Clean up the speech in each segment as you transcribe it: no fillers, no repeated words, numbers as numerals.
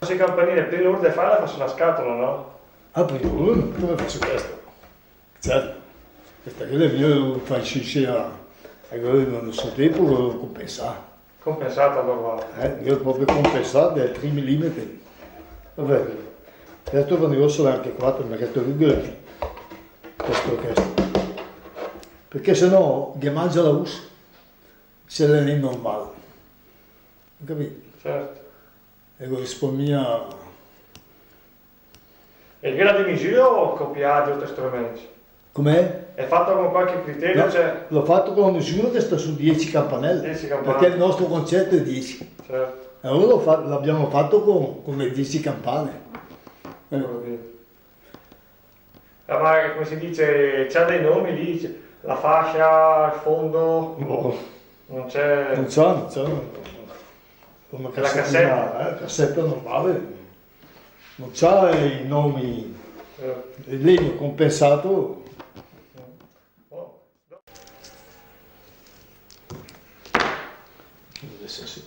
Se campanile prima ora di farla faccio una scatola, no? Ah, prima come faccio questo? Certo, questa cosa io faccio sia nel suo tempo lo compensare. Compensato allora. Io ho proprio compensato dai 3 mm. Vabbè, adesso vanno solo anche 4, ma questo è questo. Perché sennò che mangia la us se non è normale. Capito? Certo. E lo risparmia. E il grado di misura o copiato altri strumenti? Com'è? È fatto con qualche criterio, No, cioè l'ho fatto con una misura che sta su 10 campanelle, 10 perché campanelle. il nostro concetto è 10. Certo, Allora l'abbiamo fatto con le 10 campane. quello lì. Ma come si dice, c'ha dei nomi lì, la fascia, il fondo, Boh, non c'è. non c'ha una La cassetta. cassetta normale, non c'ha i nomi, Certo. il legno compensato. Oh. Adesso sì.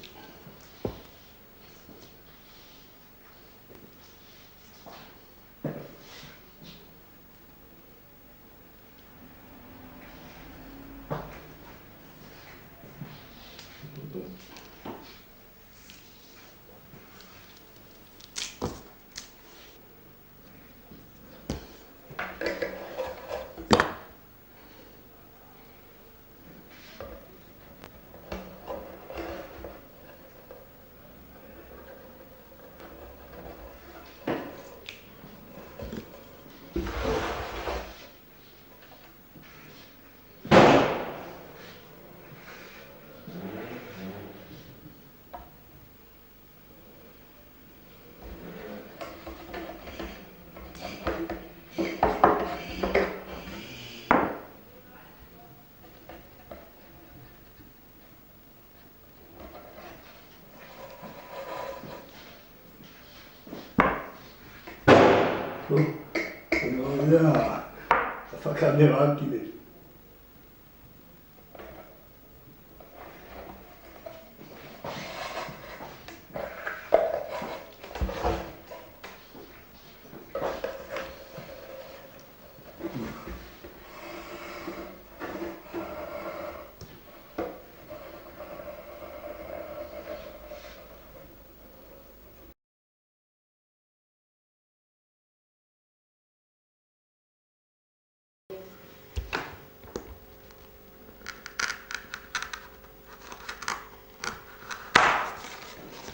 La fa cadere avanti.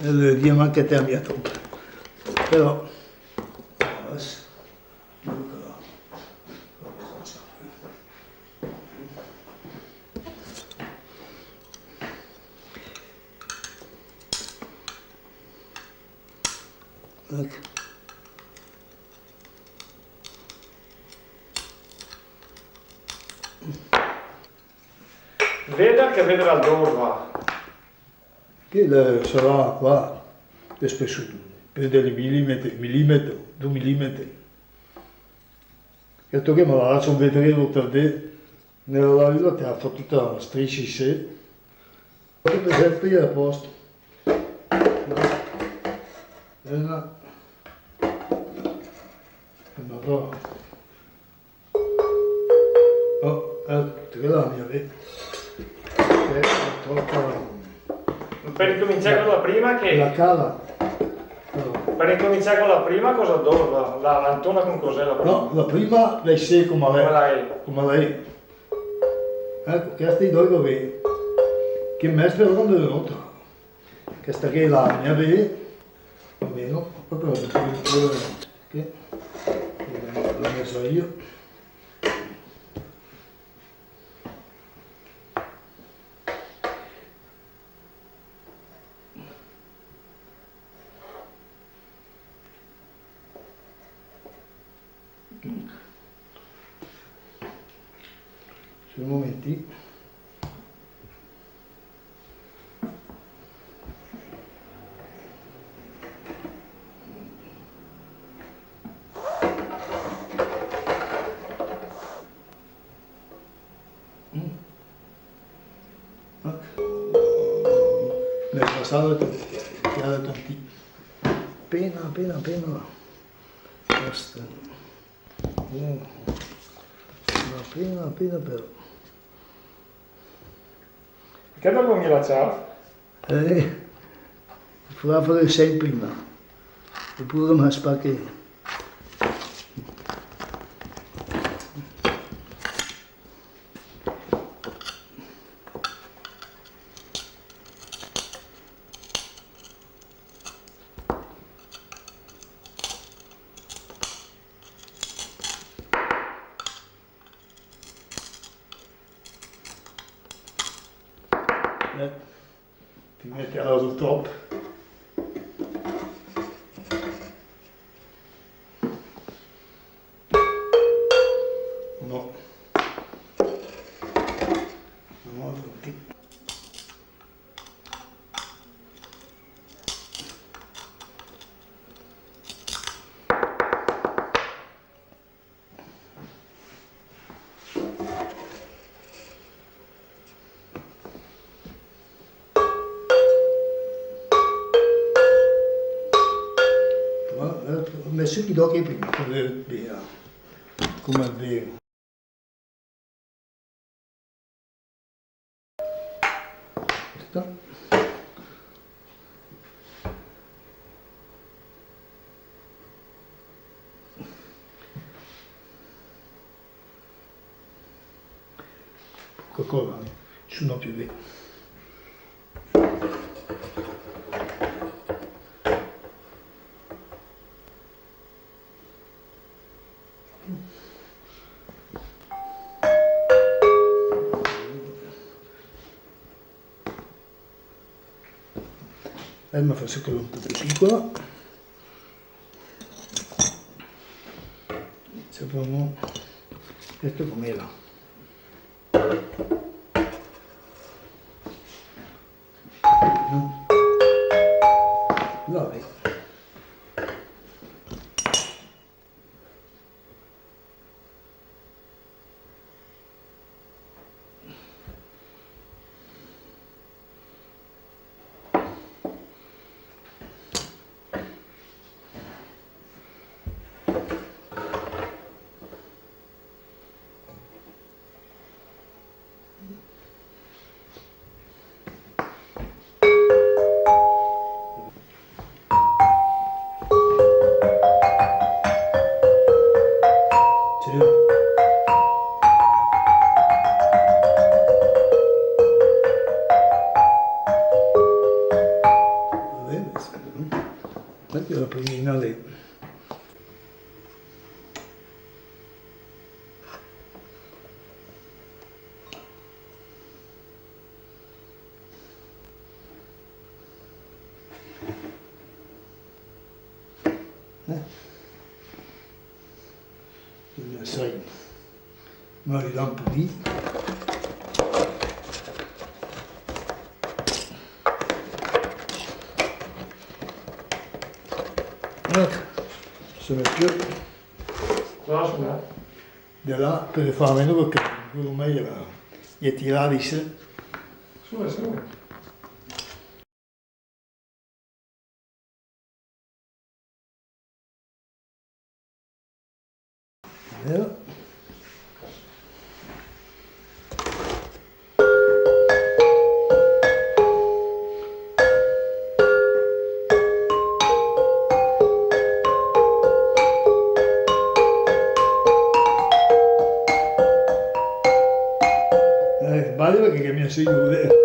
E lo diamo anche te a mia toppa. Però adesso ecco. Veda che vedrà l'orva. Che sarà qua, è spesso più dei millimetri, 2 millimetri. Detto che me la lascio un vedrello per te, nella lavilla ti ha fatto tutta una striscia in sé, per esempio è a posto. Una, no. Oh, te la mia vedi. Per ricominciare con la prima La che. cava. Per ricominciare con la prima cosa d'orva? La lantona con cos'è la prima? No, la prima lei sa come Come lei. lei? Come lei. Ecco, questi due lo vedi. Che me spero quando è venuto. Questa che è la mia vedi. Almeno, proprio che l'ho messo io. Sui momenti. Nel passato ti ha detto appena Basta. Appena però. Perché dopo mi la ciao? Vorrà fare sempre prima. Eppure mi spacchi. Ti metti allora sul top. No. No, tutti. Ho messo i occhi prima per vedere come è vero. Questo. Coca-Cola, sono più vero. Ma forse quello un po' più piccolo. Sappiamo questo com'era. Vabbè. Infatti la preliminare sai, ma ridà un po' di sono più da là per fare meno perché ormai gli tirati se Su. vero? Sbaglio perché mi si chiude.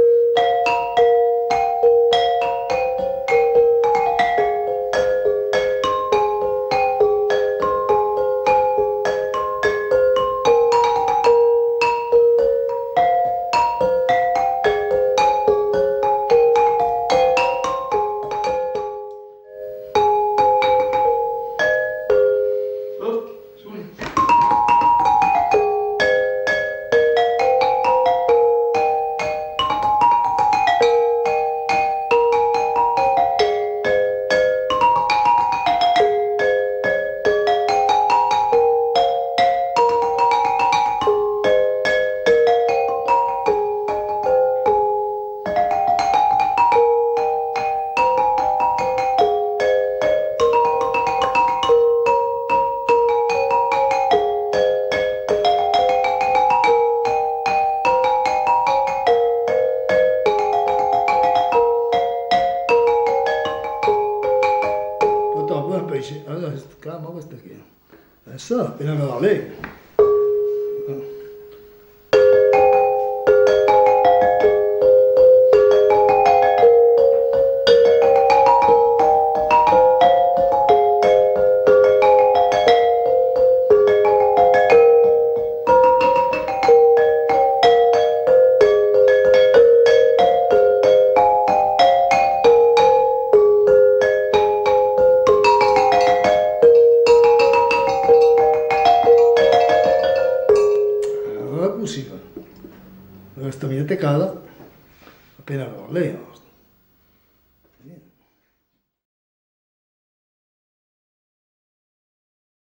dice, allora calma questa qui. Adesso appena verrà lei. Allora così va. Allora sta mia cala, appena verrà lei.